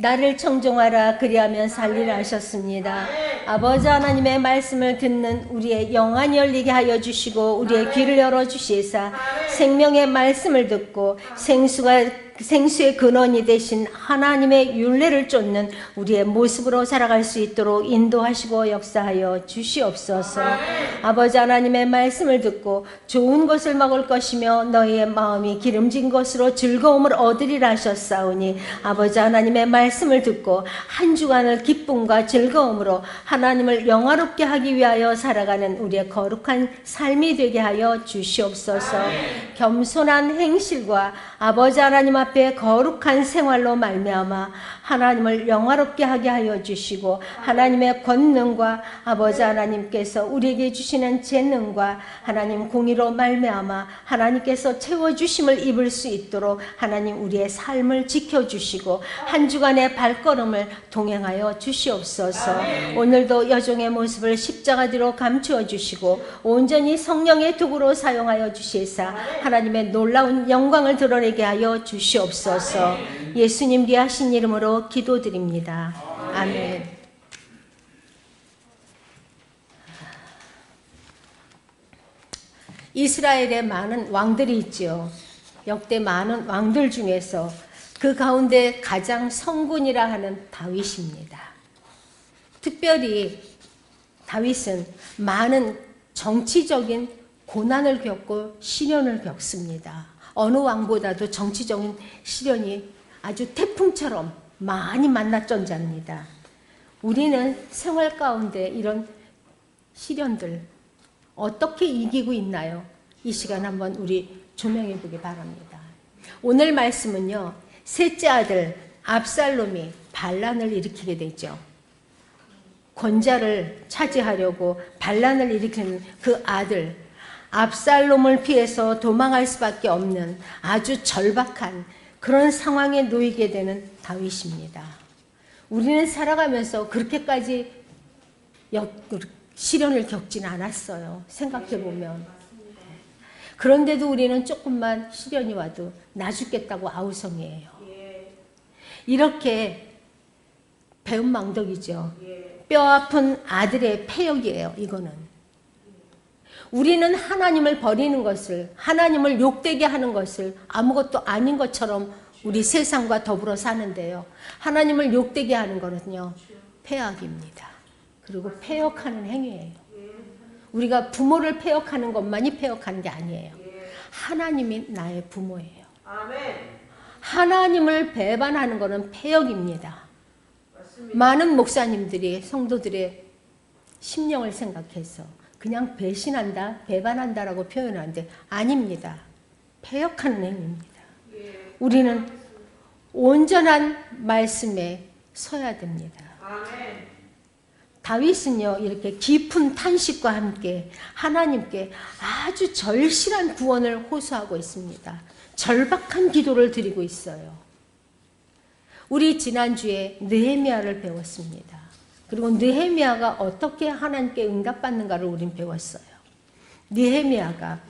나를 청종하라 그리하면 살리라 하셨습니다. 아버지 하나님의 말씀을 듣는 우리의 영안이 열리게 하여 주시고 우리의 귀를 열어주시사 생명의 말씀을 듣고 생수의 근원이 되신 하나님의 율례를 쫓는 우리의 모습으로 살아갈 수 있도록 인도하시고 역사하여 주시옵소서. 아버지 하나님의 말씀을 듣고 좋은 것을 먹을 것이며 너희의 마음이 기름진 것으로 즐거움을 얻으리라 하셨사오니 아버지 하나님의 말씀을 듣고 한 주간을 기쁨과 즐거움으로 하나님을 영화롭게 하기 위하여 살아가는 우리의 거룩한 삶이 되게 하여 주시옵소서. 겸손한 행실과 아버지 하나님 앞에 거룩한 생활로 말미암아 하나님을 영화롭게 하게 하여 주시고 하나님의 권능과 아버지 하나님께서 우리에게 주시는 재능과 하나님 공의로 말미암아 하나님께서 채워주심을 입을 수 있도록 하나님 우리의 삶을 지켜주시고 한 주간의 발걸음을 동행하여 주시옵소서. 오늘도 여종의 모습을 십자가 뒤로 감추어 주시고 온전히 성령의 도구로 사용하여 주시사 하나님의 놀라운 영광을 드러내게 하여 주시옵소서. 예수님 귀하신 이름으로 기도드립니다. 아멘. 이스라엘에 많은 왕들이 있지요. 역대 많은 왕들 중에서 그 가운데 가장 성군이라 하는 다윗입니다. 특별히 다윗은 많은 정치적인 고난을 겪고 시련을 겪습니다. 어느 왕보다도 정치적인 시련이 아주 태풍처럼 많이 만났전자입니다. 우리는 생활 가운데 이런 시련들 어떻게 이기고 있나요? 이 시간 한번 우리 조명해 보기 바랍니다. 오늘 말씀은요, 셋째 아들 압살롬이 반란을 일으키게 되죠. 권자를 차지하려고 반란을 일으키는 그 아들 압살롬을 피해서 도망할 수밖에 없는 아주 절박한 그런 상황에 놓이게 되는 다윗입니다. 우리는 살아가면서 그렇게까지 시련을 겪지는 않았어요. 생각해보면. 그런데도 우리는 조금만 시련이 와도 나 죽겠다고 아우성이에요. 이렇게 배은망덕이죠. 뼈아픈 아들의 패역이에요. 이거는. 우리는 하나님을 버리는 것을, 하나님을 욕되게 하는 것을 아무것도 아닌 것처럼 우리 세상과 더불어 사는데요. 하나님을 욕되게 하는 것은요, 패역입니다. 그리고 패역하는 행위예요. 우리가 부모를 패역하는 것만이 패역하는 게 아니에요. 하나님이 나의 부모예요. 하나님을 배반하는 것은 패역입니다. 많은 목사님들이 성도들의 심령을 생각해서 그냥 배신한다, 배반한다라고 표현하는데 아닙니다. 패역하는 행위입니다. 우리는 온전한 말씀에 서야 됩니다. 다윗은요, 이렇게 깊은 탄식과 함께 하나님께 아주 절실한 구원을 호소하고 있습니다. 절박한 기도를 드리고 있어요. 우리 지난주에 느헤미야를 배웠습니다. 그리고 느헤미야가 어떻게 하나님께 응답받는가를 우린 배웠어요. 느헤미야가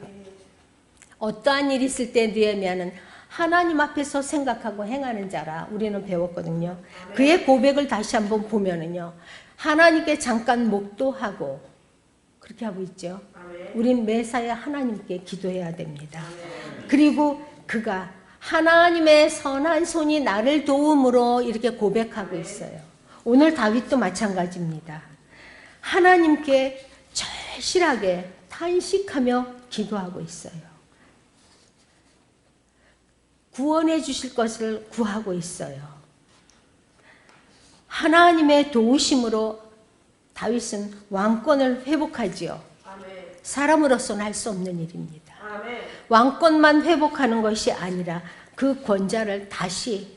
어떠한 일이 있을 때 느헤미야는 하나님 앞에서 생각하고 행하는 자라 우리는 배웠거든요. 그의 고백을 다시 한번 보면은요, 하나님께 잠깐 목도하고 그렇게 하고 있죠. 우린 매사에 하나님께 기도해야 됩니다. 그리고 그가 하나님의 선한 손이 나를 도움으로 이렇게 고백하고 있어요. 오늘 다윗도 마찬가지입니다. 하나님께 절실하게 탄식하며 기도하고 있어요. 구원해 주실 것을 구하고 있어요. 하나님의 도우심으로 다윗은 왕권을 회복하지요. 사람으로서는 할 수 없는 일입니다. 왕권만 회복하는 것이 아니라 그 권자를 다시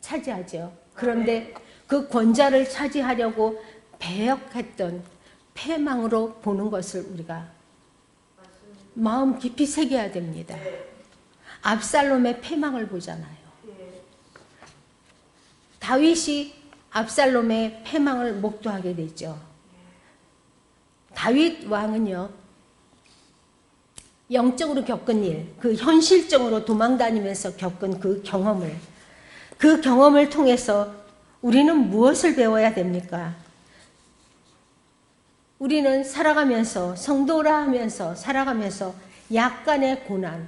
차지하죠. 그런데 그 권자를 차지하려고 배역했던 패망으로 보는 것을 우리가 마음 깊이 새겨야 됩니다. 압살롬의 패망을 보잖아요. 다윗이 압살롬의 패망을 목도하게 되죠. 다윗 왕은요, 영적으로 겪은 일, 그 현실적으로 도망다니면서 겪은 그 경험을 그 경험을 통해서 우리는 무엇을 배워야 됩니까? 우리는 살아가면서, 성도라 하면서 살아가면서 약간의 고난,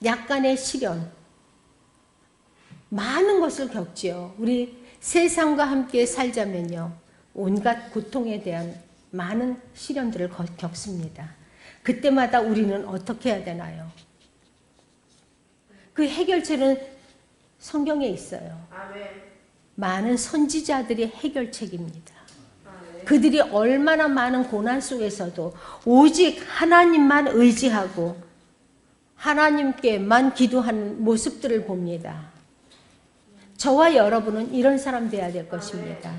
약간의 시련, 많은 것을 겪지요. 우리 세상과 함께 살자면요, 온갖 고통에 대한 많은 시련들을 겪습니다. 그때마다 우리는 어떻게 해야 되나요? 그 해결책은 성경에 있어요. 많은 선지자들의 해결책입니다. 그들이 얼마나 많은 고난 속에서도 오직 하나님만 의지하고 하나님께만 기도하는 모습들을 봅니다. 저와 여러분은 이런 사람 되어야 될 것입니다.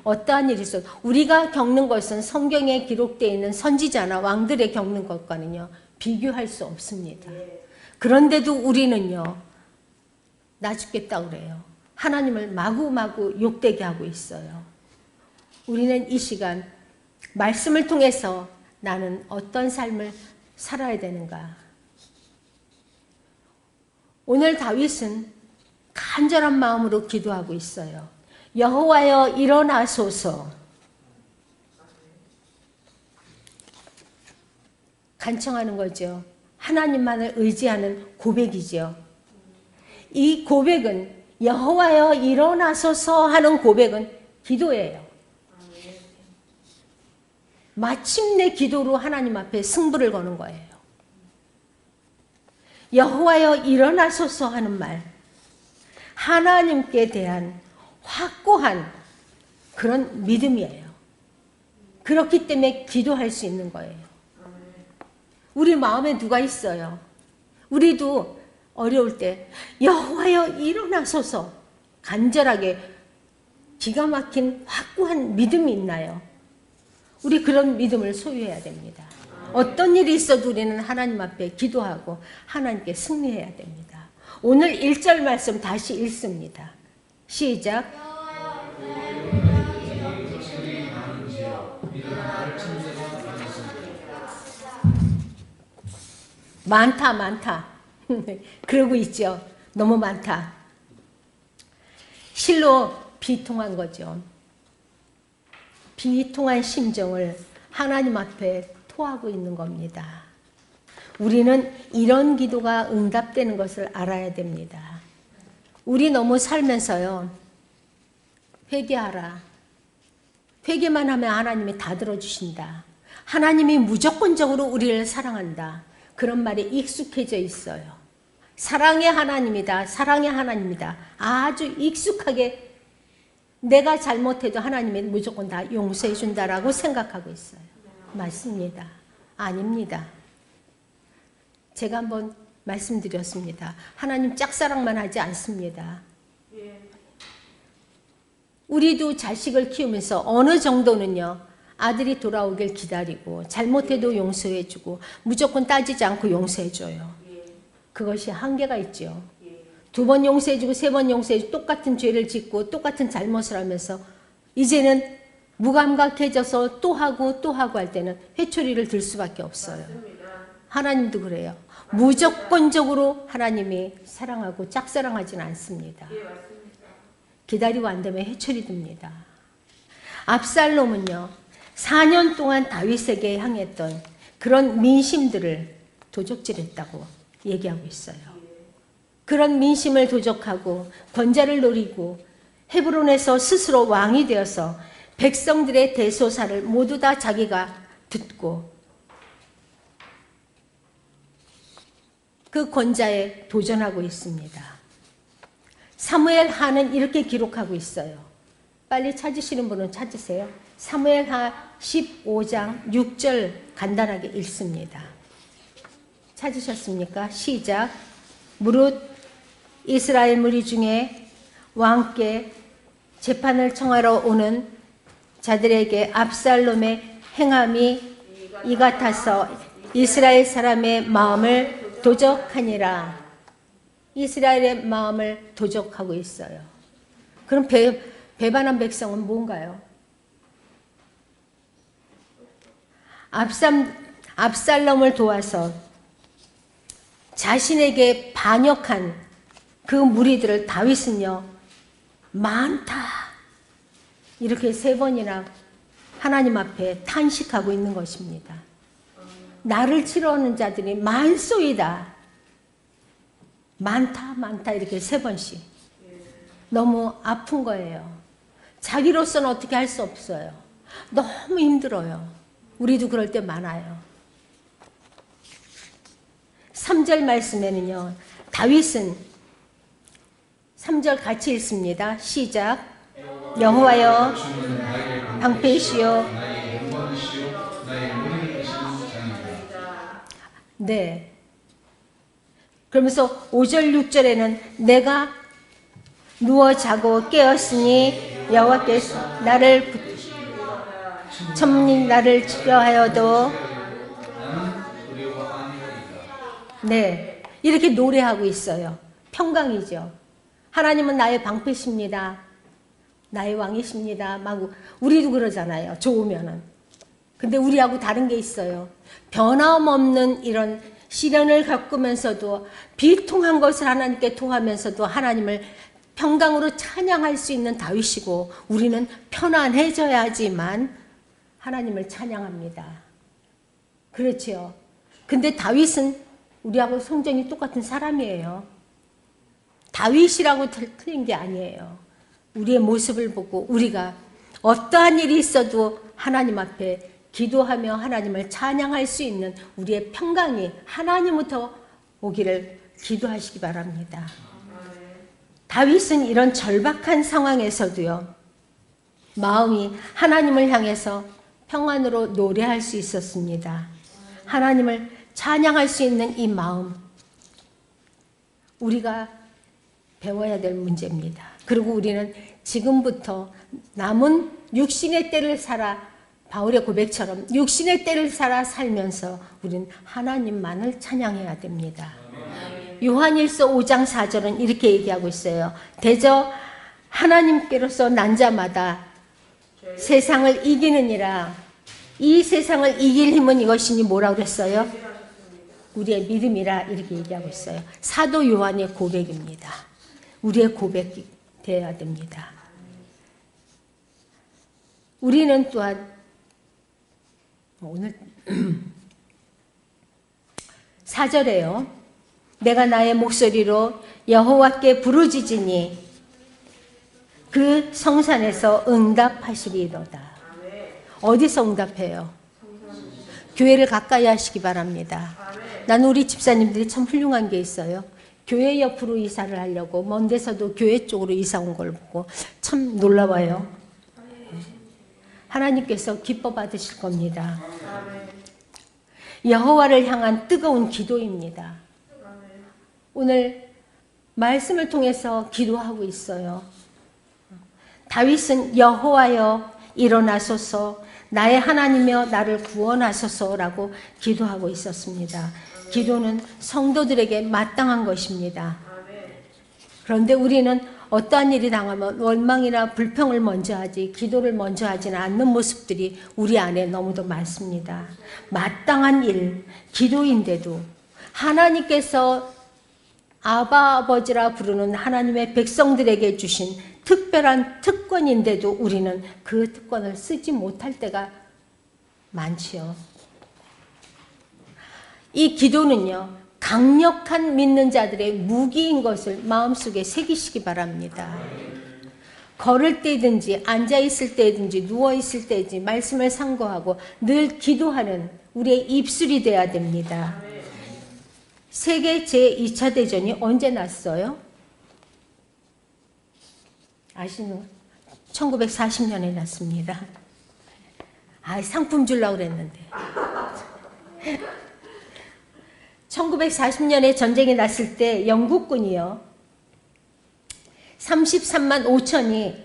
어떠한 일이 있어도 우리가 겪는 것은 성경에 기록되어 있는 선지자나 왕들의 겪는 것과는요, 비교할 수 없습니다. 그런데도 우리는요, 나 죽겠다 그래요. 하나님을 마구마구 욕되게 하고 있어요. 우리는 이 시간 말씀을 통해서 나는 어떤 삶을 살아야 되는가? 오늘 다윗은 간절한 마음으로 기도하고 있어요. 여호와여 일어나소서. 간청하는 거죠. 하나님만을 의지하는 고백이죠. 이 고백은, 여호와여 일어나소서 하는 고백은 기도예요. 마침내 기도로 하나님 앞에 승부를 거는 거예요. 여호와여 일어나소서 하는 말, 하나님께 대한 확고한 그런 믿음이에요. 그렇기 때문에 기도할 수 있는 거예요. 우리 마음에 누가 있어요? 우리도 어려울 때 여호와여 일어나소서, 간절하게 기가 막힌 확고한 믿음이 있나요? 우리 그런 믿음을 소유해야 됩니다. 어떤 일이 있어도 우리는 하나님 앞에 기도하고 하나님께 승리해야 됩니다. 오늘 1절 말씀 다시 읽습니다. 시작. 많다. 그러고 있죠. 너무 많다. 실로 비통한 거죠. 비통한 심정을 하나님 앞에 토하고 있는 겁니다. 우리는 이런 기도가 응답되는 것을 알아야 됩니다. 우리 너무 살면서요, 회개하라. 회개만 하면 하나님이 다 들어주신다. 하나님이 무조건적으로 우리를 사랑한다. 그런 말에 익숙해져 있어요. 사랑의 하나님이다. 사랑의 하나님이다. 아주 익숙하게 내가 잘못해도 하나님이 무조건 다 용서해 준다라고 생각하고 있어요. 맞습니다. 아닙니다. 제가 한번 말씀드렸습니다. 하나님 짝사랑만 하지 않습니다. 우리도 자식을 키우면서 어느 정도는요, 아들이 돌아오길 기다리고 잘못해도 용서해주고 무조건 따지지 않고 용서해줘요. 그것이 한계가 있죠. 2번 용서해주고 3번 용서해주고 똑같은 죄를 짓고 똑같은 잘못을 하면서 이제는 무감각해져서 또 하고 할 때는 회초리를 들 수밖에 없어요. 하나님도 그래요. 무조건적으로 하나님이 사랑하고 짝사랑하지는 않습니다. 기다리고 안 되면 회초리 듭니다. 압살롬은요, 4년 동안 다윗에게 향했던 그런 민심들을 도적질했다고 얘기하고 있어요. 그런 민심을 도적하고 권자를 노리고 헤브론에서 스스로 왕이 되어서 백성들의 대소사를 모두 다 자기가 듣고 그 권자에 도전하고 있습니다. 사무엘하는 이렇게 기록하고 있어요. 빨리 찾으시는 분은 찾으세요. 사무엘하 15장 6절 간단하게 읽습니다. 찾으셨습니까? 시작. 무릇 이스라엘 무리 중에 왕께 재판을 청하러 오는 자들에게 압살롬의 행함이 이 같아서 이스라엘 사람의 마음을 도적하니라. 이스라엘의 마음을 도적하고 있어요. 그럼 배반한 백성은 뭔가요? 압살롬을 도와서 자신에게 반역한 그 무리들을 다윗은요, 많다. 이렇게 3번이나 하나님 앞에 탄식하고 있는 것입니다. 나를 치러오는 자들이 만소이다. 많다, 많다. 이렇게 3번씩. 너무 아픈 거예요. 자기로서는 어떻게 할 수 없어요. 너무 힘들어요. 우리도 그럴 때 많아요. 3절 말씀에는요, 다윗은 3절 같이 읽습니다. 시작. 여호와여 방패시요. 네. 그러면서 5절 6절에는 내가 누워 자고 깨었으니 여호와께서 나를 천문이 나를 치려하여도 네, 이렇게 노래하고 있어요. 평강이죠. 하나님은 나의 방패십니다. 나의 왕이십니다. 막 우리도 그러잖아요. 좋으면은. 근데 우리하고 다른 게 있어요. 변함없는 이런 시련을 겪으면서도 비통한 것을 하나님께 토하면서도 하나님을 평강으로 찬양할 수 있는 다윗이고, 우리는 편안해져야지만 하나님을 찬양합니다. 그렇죠. 근데 다윗은 우리하고 성정이 똑같은 사람이에요. 다윗이라고 틀린 게 아니에요. 우리의 모습을 보고 우리가 어떠한 일이 있어도 하나님 앞에 기도하며 하나님을 찬양할 수 있는 우리의 평강이 하나님부터 오기를 기도하시기 바랍니다. 다윗은 이런 절박한 상황에서도요, 마음이 하나님을 향해서 평안으로 노래할 수 있었습니다. 하나님을 찬양할 수 있는 이 마음, 우리가 배워야 될 문제입니다. 그리고 우리는 지금부터 남은 육신의 때를 살아, 바울의 고백처럼 육신의 때를 살아 살면서 우리는 하나님만을 찬양해야 됩니다. 요한일서 5장 4절은 이렇게 얘기하고 있어요. 대저 하나님께로서 난 자마다 세상을 이기느니라. 이 세상을 이길 힘은 이것이니 뭐라고 그랬어요? 우리의 믿음이라, 이렇게 얘기하고 있어요. 사도 요한의 고백입니다. 우리의 고백이 되어야 됩니다. 우리는 또한 오늘 4절에요. 내가 나의 목소리로 여호와께 부르짖으니 그 성산에서 응답하시리로다. 어디서 응답해요? 교회를 가까이 하시기 바랍니다. 나는 우리 집사님들이 참 훌륭한 게 있어요. 교회 옆으로 이사를 하려고 먼 데서도 교회 쪽으로 이사 온 걸 보고 참 놀라워요. 하나님께서 기뻐 받으실 겁니다. 여호와를 향한 뜨거운 기도입니다. 오늘 말씀을 통해서 기도하고 있어요. 다윗은 여호와여 일어나소서, 나의 하나님이여 나를 구원하소서라고 기도하고 있었습니다. 기도는 성도들에게 마땅한 것입니다. 그런데 우리는 어떠한 일이 당하면 원망이나 불평을 먼저 하지 기도를 먼저 하지는 않는 모습들이 우리 안에 너무도 많습니다. 마땅한 일, 기도인데도 하나님께서 아바 아버지라 부르는 하나님의 백성들에게 주신 특별한 특권인데도 우리는 그 특권을 쓰지 못할 때가 많지요. 이 기도는요, 강력한 믿는 자들의 무기인 것을 마음속에 새기시기 바랍니다. 걸을 때든지 앉아있을 때든지 누워있을 때든지 말씀을 상고하고 늘 기도하는 우리의 입술이 돼야 됩니다. 세계 제2차 대전이 언제 났어요? 아시는? 1940년에 났습니다. 상품 주려고 그랬는데. 1940년에 전쟁이 났을 때 영국군이요, 33만 5천이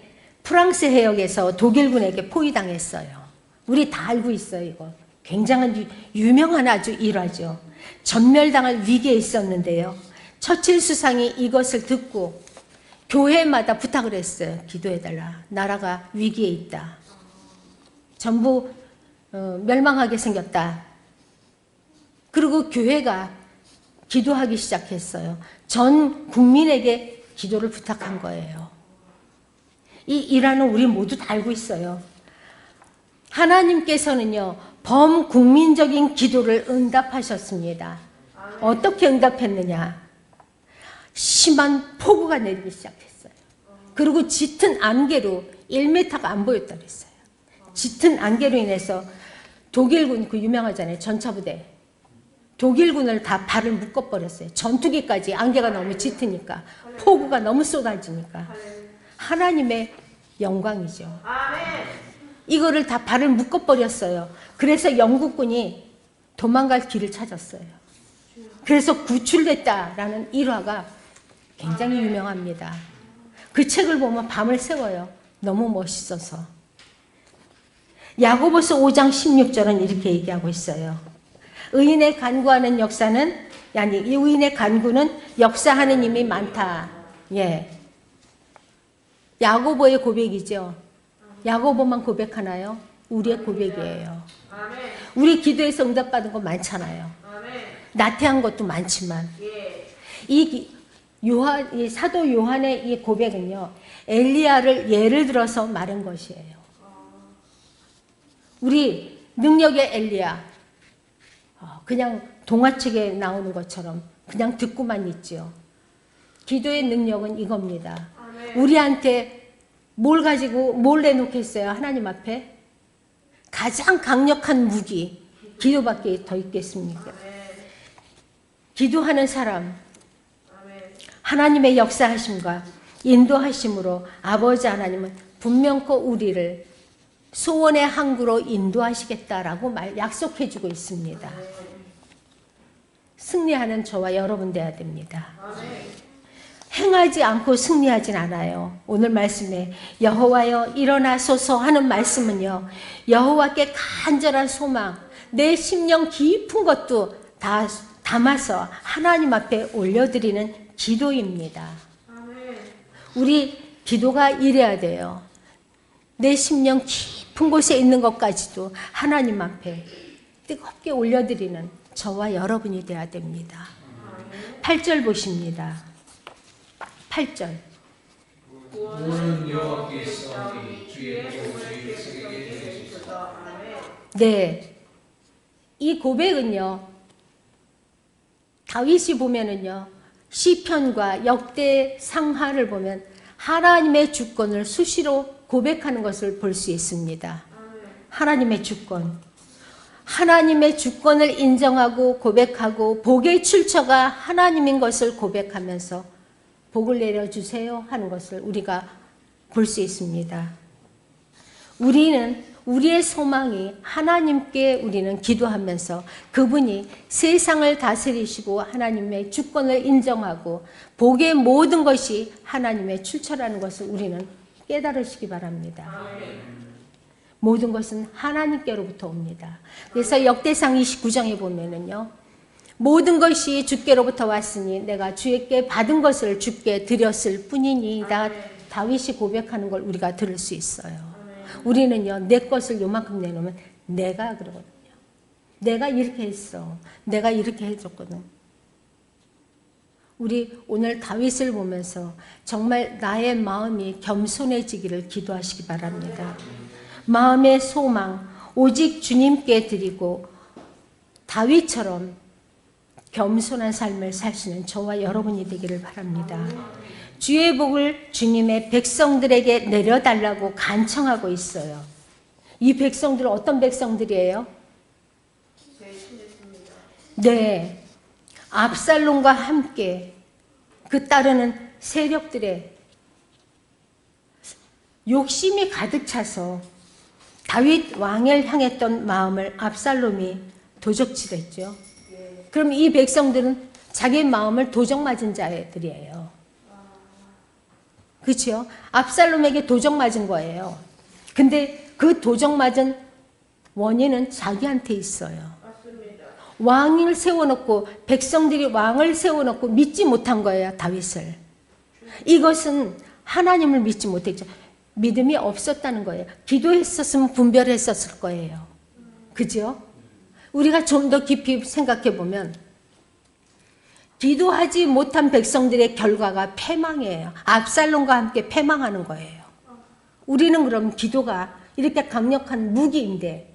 프랑스 해역에서 독일군에게 포위당했어요. 우리 다 알고 있어요. 이거 굉장한 유명한 아주 일화죠. 전멸당할 위기에 있었는데요, 처칠 수상이 이것을 듣고 교회마다 부탁을 했어요. 기도해달라. 나라가 위기에 있다. 전부 멸망하게 생겼다. 그리고 교회가 기도하기 시작했어요. 전 국민에게 기도를 부탁한 거예요. 이 일화는 우리 모두 다 알고 있어요. 하나님께서는요, 범국민적인 기도를 응답하셨습니다. 어떻게 응답했느냐? 심한 폭우가 내리기 시작했어요. 그리고 짙은 안개로 1m가 안 보였다 그랬어요. 짙은 안개로 인해서 독일군, 그 유명하잖아요. 전차부대. 독일군을 다 발을 묶어버렸어요. 전투기까지 안개가 너무 짙으니까. 폭우가 너무 쏟아지니까. 하나님의 영광이죠. 이거를 다 발을 묶어버렸어요. 그래서 영국군이 도망갈 길을 찾았어요. 그래서 구출됐다라는 일화가 굉장히 유명합니다. 그 책을 보면 밤을 새워요. 너무 멋있어서. 야고보서 5장 16절은 이렇게 얘기하고 있어요. 의인의 간구하는 역사는, 아니, 이 의인의 간구는 역사하는 힘이 많다. 예. 야고보의 고백이죠. 야고보만 고백하나요? 우리의 고백이에요. 우리 기도에서 응답받은 거 많잖아요. 나태한 것도 많지만 이 사도 요한의 이 고백은요, 엘리야를 예를 들어서 말한 것이에요. 우리 능력의 엘리야, 그냥 동화책에 나오는 것처럼 그냥 듣고만 있지요. 기도의 능력은 이겁니다. 우리한테 뭘 가지고 뭘 내놓겠어요? 하나님 앞에? 가장 강력한 무기, 기도밖에 더 있겠습니까? 기도하는 사람, 하나님의 역사하심과 인도하심으로 아버지 하나님은 분명코 우리를 소원의 항구로 인도하시겠다라고 약속해주고 있습니다. 승리하는 저와 여러분 되어야 됩니다. 행하지 않고 승리하진 않아요. 오늘 말씀에 여호와여 일어나소서 하는 말씀은요, 여호와께 간절한 소망, 내 심령 깊은 것도 다 담아서 하나님 앞에 올려드리는 기도입니다. 우리 기도가 이래야 돼요. 내 심령 깊은 곳에 있는 것까지도 하나님 앞에 뜨겁게 올려드리는 저와 여러분이 되어야 됩니다. 8절 보십니다. 8절. 네, 이 고백은요, 다윗이 보면은요, 시편과 역대 상하를 보면 하나님의 주권을 수시로 고백하는 것을 볼 수 있습니다. 하나님의 주권. 하나님의 주권을 인정하고 고백하고 복의 출처가 하나님인 것을 고백하면서 복을 내려주세요 하는 것을 우리가 볼 수 있습니다. 우리는 우리의 소망이 하나님께 우리는 기도하면서 그분이 세상을 다스리시고 하나님의 주권을 인정하고 복의 모든 것이 하나님의 출처라는 것을 우리는 깨달으시기 바랍니다. 모든 것은 하나님께로부터 옵니다. 그래서 역대상 29장에 보면은요, 모든 것이 주께로부터 왔으니 내가 주께 받은 것을 주께 드렸을 뿐이니이다. 다윗이 고백하는 걸 우리가 들을 수 있어요. 우리는요, 내 것을 요만큼 내놓으면 내가 그러거든요. 내가 이렇게 했어. 내가 이렇게 해줬거든. 우리 오늘 다윗을 보면서 정말 나의 마음이 겸손해지기를 기도하시기 바랍니다. 마음의 소망 오직 주님께 드리고 다윗처럼 겸손한 삶을 사시는 저와 여러분이 되기를 바랍니다. 주의 복을 주님의 백성들에게 내려달라고 간청하고 있어요. 이 백성들은 어떤 백성들이에요? 네, 압살롬과 함께 그 따르는 세력들의 욕심이 가득 차서 다윗 왕을 향했던 마음을 압살롬이 도적질했죠. 그럼 이 백성들은 자기 마음을 도적 맞은 자들이에요. 그렇죠? 압살롬에게 도적 맞은 거예요. 근데 그 도적 맞은 원인은 자기한테 있어요. 왕을 세워놓고 백성들이 왕을 세워놓고 믿지 못한 거예요. 다윗을. 이것은 하나님을 믿지 못했죠. 믿음이 없었다는 거예요. 기도했었으면 분별했었을 거예요. 그죠? 우리가 좀 더 깊이 생각해 보면 기도하지 못한 백성들의 결과가 패망이에요. 압살롬과 함께 패망하는 거예요. 우리는 그럼 기도가 이렇게 강력한 무기인데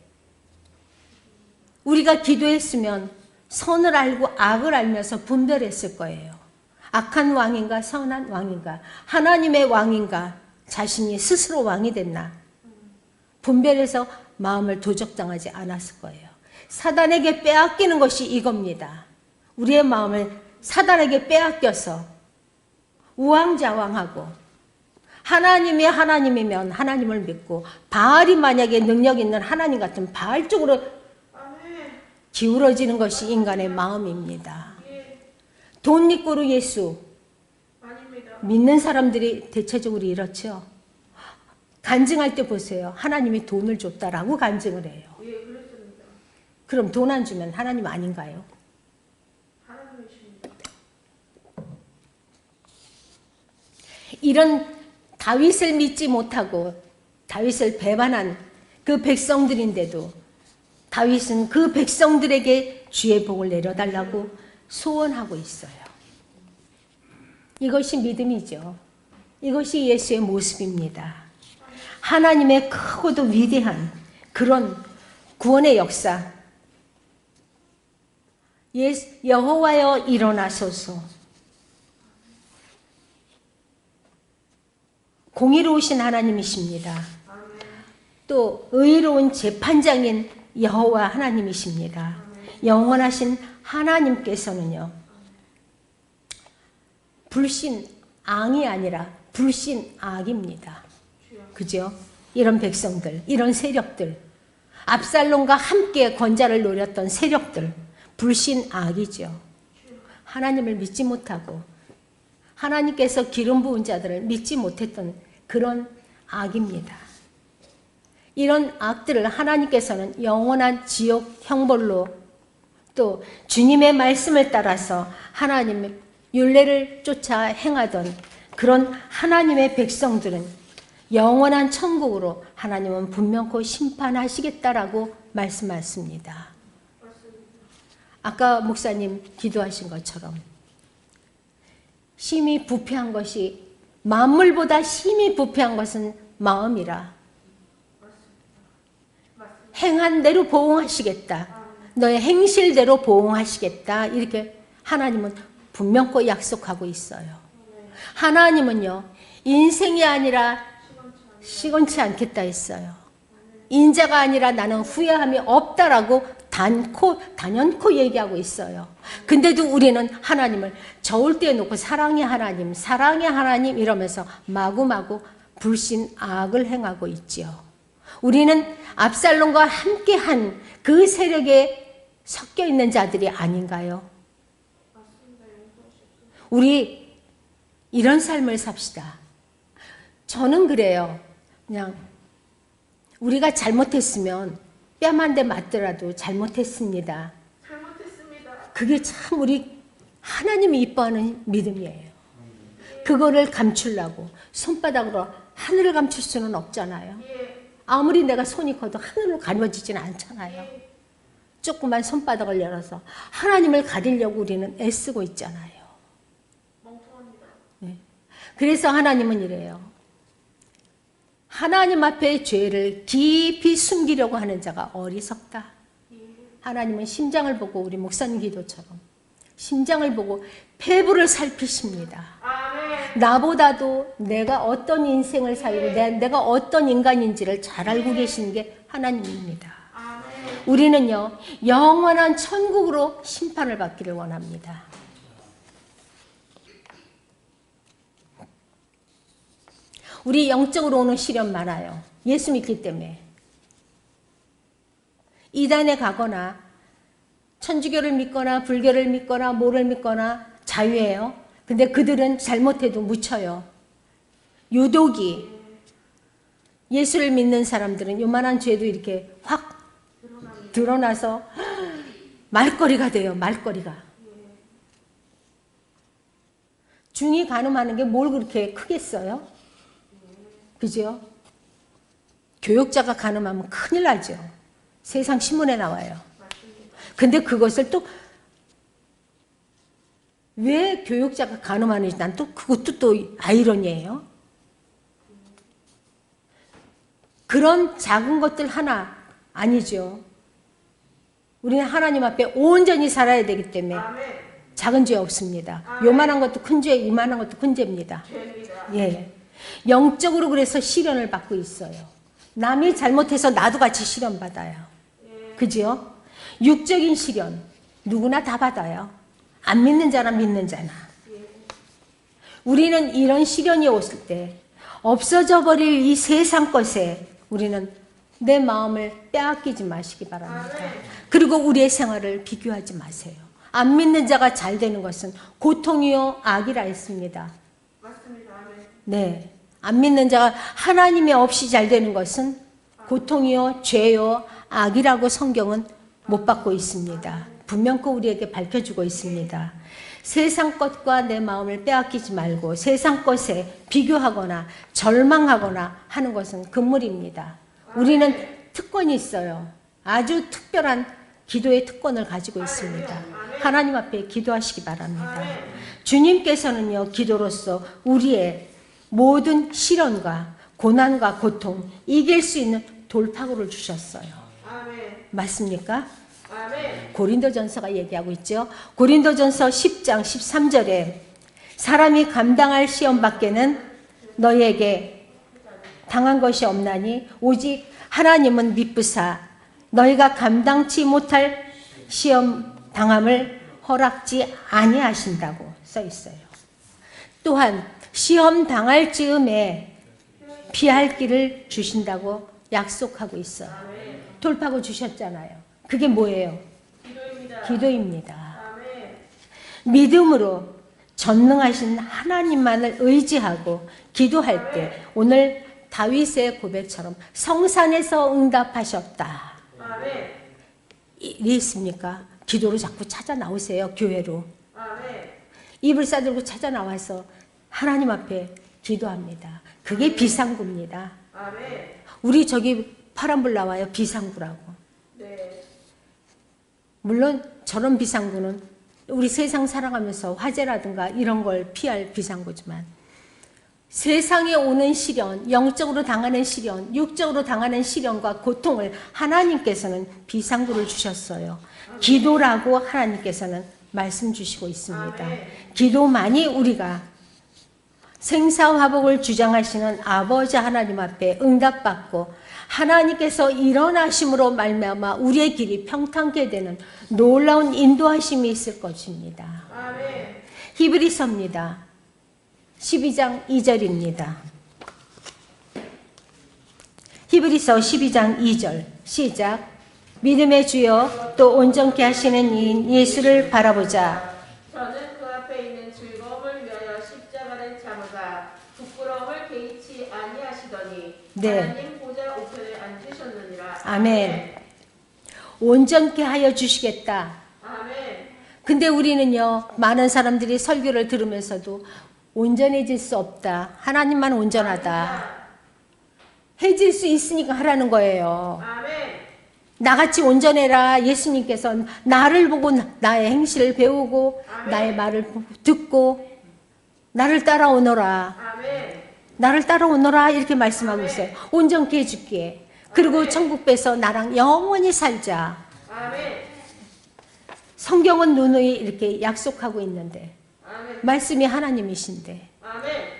우리가 기도했으면 선을 알고 악을 알면서 분별했을 거예요. 악한 왕인가 선한 왕인가 하나님의 왕인가 자신이 스스로 왕이 됐나 분별해서 마음을 도적당하지 않았을 거예요. 사단에게 빼앗기는 것이 이겁니다. 우리의 마음을 사단에게 빼앗겨서 우왕좌왕하고 하나님이 하나님이면 하나님을 믿고 바알이 만약에 능력 있는 하나님 같은 바알 쪽으로 기울어지는 것이 인간의 마음입니다. 돈 입고로 예수 믿는 사람들이 대체적으로 이렇죠. 간증할 때 보세요. 하나님이 돈을 줬다라고 간증을 해요. 그럼 돈 안 주면 하나님 아닌가요? 이런 다윗을 믿지 못하고 다윗을 배반한 그 백성들인데도 다윗은 그 백성들에게 주의 복을 내려달라고 소원하고 있어요. 이것이 믿음이죠. 이것이 예수의 모습입니다. 하나님의 크고도 위대한 그런 구원의 역사. 여호와여 일어나소서. 공의로우신 하나님이십니다. 또 의로운 재판장인 여호와 하나님이십니다. 영원하신 하나님께서는요. 불신앙이 아니라 불신악입니다. 그죠? 이런 백성들, 이런 세력들, 압살롬과 함께 권좌를 노렸던 세력들, 불신악이죠. 하나님을 믿지 못하고 하나님께서 기름 부은 자들을 믿지 못했던 그런 악입니다. 이런 악들을 하나님께서는 영원한 지옥 형벌로 또 주님의 말씀을 따라서 하나님의 율례를 쫓아 행하던 그런 하나님의 백성들은 영원한 천국으로 하나님은 분명코 심판하시겠다라고 말씀하십니다. 아까 목사님 기도하신 것처럼 심히 부패한 것이 만물보다 심히 부패한 것은 마음이라 행한 대로 보응하시겠다. 너의 행실대로 보응하시겠다. 이렇게 하나님은 분명코 약속하고 있어요. 하나님은요. 인생이 아니라 시건치 않겠다 했어요. 인자가 아니라 나는 후회함이 없다라고 단연코 얘기하고 있어요. 근데도 우리는 하나님을 저울 때 놓고 사랑의 하나님 이러면서 마구마구 불신악을 행하고 있지요. 우리는 압살롬과 함께한 그 세력에 섞여 있는 자들이 아닌가요? 우리 이런 삶을 삽시다. 저는 그래요. 그냥 우리가 잘못했으면 뺨 한 대 맞더라도 잘못했습니다. 그게 참 우리 하나님이 이뻐하는 믿음이에요. 그거를 감추려고 손바닥으로 하늘을 감출 수는 없잖아요. 아무리 내가 손이 커도 하늘로 가려지지는 않잖아요. 조그만 손바닥을 열어서 하나님을 가리려고 우리는 애쓰고 있잖아요. 네. 그래서 하나님은 이래요. 하나님 앞에 죄를 깊이 숨기려고 하는 자가 어리석다. 하나님은 심장을 보고 우리 목사님 기도처럼 심장을 보고 폐부를 살피십니다. 나보다도 내가 어떤 인생을 살고 내가 어떤 인간인지를 잘 알고 계시는 게 하나님입니다. 우리는요 영원한 천국으로 심판을 받기를 원합니다. 우리 영적으로 오는 시련 많아요. 예수 믿기 때문에. 이단에 가거나 천주교를 믿거나 불교를 믿거나 뭐를 믿거나 자유예요. 근데 그들은 잘못해도 묻혀요. 유독이 예수를 믿는 사람들은 요만한 죄도 이렇게 확 드러나서 말거리가 돼요. 말거리가. 중이 간음하는 게 뭘 그렇게 크겠어요? 그죠? 교역자가 간음하면 큰일 나죠. 세상 신문에 나와요. 근데 그것을 또 왜 교육자가 간음하는지 난 또 그것도 또 아이러니예요. 그런 작은 것들 하나 아니죠. 우리는 하나님 앞에 온전히 살아야 되기 때문에 작은 죄 없습니다. 요만한 것도 큰 죄, 이만한 것도 큰 죄입니다. 예. 영적으로 그래서 시련을 받고 있어요. 남이 잘못해서 나도 같이 시련 받아요. 그죠? 육적인 시련 누구나 다 받아요. 안 믿는 자나 믿는 자나. 우리는 이런 시련이 왔을 때 없어져 버릴 이 세상 것에 우리는 내 마음을 빼앗기지 마시기 바랍니다. 그리고 우리의 생활을 비교하지 마세요. 안 믿는 자가 잘 되는 것은 고통이요 악이라 했습니다. 네, 안 믿는 자가 하나님이 없이 잘 되는 것은 고통이요 죄요 악이라고 성경은 못 받고 있습니다. 분명히 우리에게 밝혀주고 있습니다. 세상 것과 내 마음을 빼앗기지 말고 세상 것에 비교하거나 절망하거나 하는 것은 금물입니다. 우리는 특권이 있어요. 아주 특별한 기도의 특권을 가지고 있습니다. 하나님 앞에 기도하시기 바랍니다. 주님께서는요, 기도로서 우리의 모든 시련과 고난과 고통 이길 수 있는 돌파구를 주셨어요. 맞습니까? 고린도전서가 얘기하고 있죠. 고린도전서 10장 13절에 사람이 감당할 시험 밖에는 너희에게 당한 것이 없나니 오직 하나님은 미쁘사 너희가 감당치 못할 시험 당함을 허락지 아니하신다고 써 있어요. 또한 시험 당할 즈음에 피할 길을 주신다고 약속하고 있어요. 돌파구 주셨잖아요. 그게 뭐예요? 기도입니다. 믿음으로 전능하신 하나님만을 의지하고 기도할 때 오늘 다윗의 고백처럼 성산에서 응답하셨다. 일이 있습니까? 기도로 자꾸 찾아 나오세요. 교회로. 입을 싸들고 찾아 나와서 하나님 앞에 기도합니다. 그게 비상구입니다. 우리 저기 파란불 나와요. 비상구라고. 물론 저런 비상구는 우리 세상 살아가면서 화재라든가 이런 걸 피할 비상구지만 세상에 오는 시련, 영적으로 당하는 시련, 육적으로 당하는 시련과 고통을 하나님께서는 비상구를 주셨어요. 기도라고 하나님께서는 말씀 주시고 있습니다. 기도만이 우리가 생사화복을 주장하시는 아버지 하나님 앞에 응답받고 하나님께서 일어나심으로 말미암아 우리의 길이 평탄케 되는 놀라운 인도하심이 있을 것입니다. 히브리서입니다. 12장 2절입니다. 히브리서 12장 2절 시작. 믿음의 주여 또 온전케 하시는 이인 예수를 바라보자. 저는 그 앞에 있는 즐거움을 위하여 십자가를 참으사 부끄러움을 개의치 아니하시더니 네. 하나님 보좌 우편에 앉으셨느니라. 아멘. 온전케 하여 주시겠다. 아멘. 근데 우리는요, 많은 사람들이 설교를 들으면서도 온전해질 수 없다. 하나님만 온전하다. 해질 수 있으니까 하라는 거예요. 아멘. 나같이 온전해라. 예수님께서 나를 보고 나의 행실을 배우고 나의 말을 듣고 나를 따라오너라. 아멘. 나를 따라오너라 이렇게 말씀하고 있어요. 온전케 해줄게. 그리고 천국에서 나랑 영원히 살자. 아멘. 성경은 누누이 이렇게 약속하고 있는데 아멘. 말씀이 하나님이신데 아멘.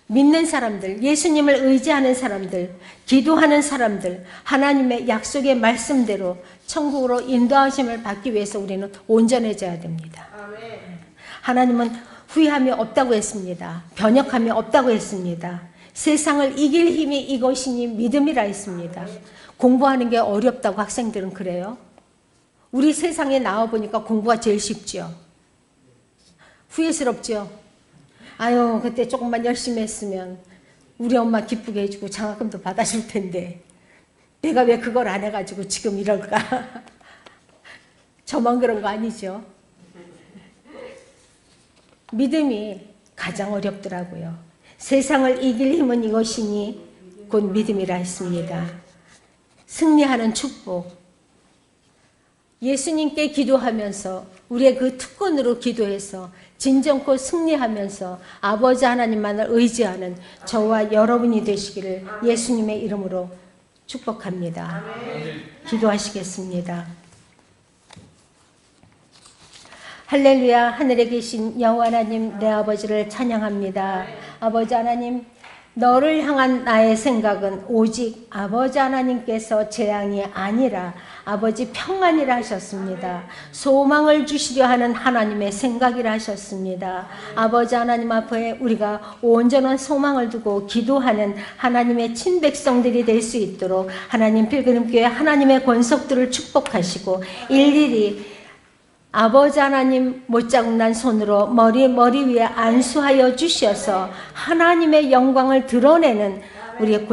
믿는 사람들, 예수님을 의지하는 사람들, 기도하는 사람들, 하나님의 약속의 말씀대로 천국으로 인도하심을 받기 위해서 우리는 온전해져야 됩니다. 아멘. 하나님은 후회함이 없다고 했습니다. 변혁함이 없다고 했습니다. 세상을 이길 힘이 이것이니 믿음이라 했습니다. 공부하는 게 어렵다고 학생들은 그래요. 우리 세상에 나와보니까 공부가 제일 쉽죠. 후회스럽죠. 아유, 그때 조금만 열심히 했으면 우리 엄마 기쁘게 해주고 장학금도 받아줄 텐데 내가 왜 그걸 안 해가지고 지금 이럴까? 저만 그런 거 아니죠? 믿음이 가장 어렵더라고요. 세상을 이길 힘은 이것이니 곧 믿음이라 했습니다. 승리하는 축복. 예수님께 기도하면서 우리의 그 특권으로 기도해서 진정코 승리하면서 아버지 하나님만을 의지하는 저와 여러분이 되시기를 예수님의 이름으로 축복합니다. 기도하시겠습니다. 할렐루야. 하늘에 계신 여호와 하나님, 내 아버지를 찬양합니다. 아버지 하나님, 너를 향한 나의 생각은 오직 아버지 하나님께서 재앙이 아니라 아버지 평안이라 하셨습니다. 소망을 주시려 하는 하나님의 생각이라 하셨습니다. 아버지 하나님 앞에 우리가 온전한 소망을 두고 기도하는 하나님의 친백성들이 될 수 있도록 하나님 필그림교회 하나님의 권속들을 축복하시고 일일이 아버지 하나님 못자국난 손으로 머리 위에 안수하여 주셔서 하나님의 영광을 드러내는 우리의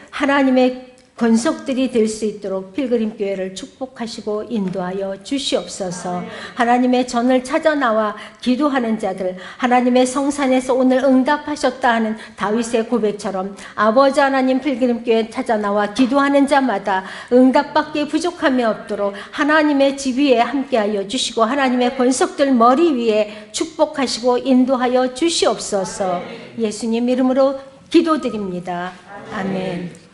하나님의 권속들이 될 수 있도록 필그림교회를 축복하시고 인도하여 주시옵소서. 하나님의 전을 찾아 나와 기도하는 자들, 하나님의 성산에서 오늘 응답하셨다 하는 다윗의 고백처럼 아버지 하나님 필그림교회 찾아 나와 기도하는 자마다 응답받기에 부족함이 없도록 하나님의 집 위에 함께하여 주시고 하나님의 권속들 머리 위에 축복하시고 인도하여 주시옵소서. 예수님 이름으로 기도드립니다. 아멘.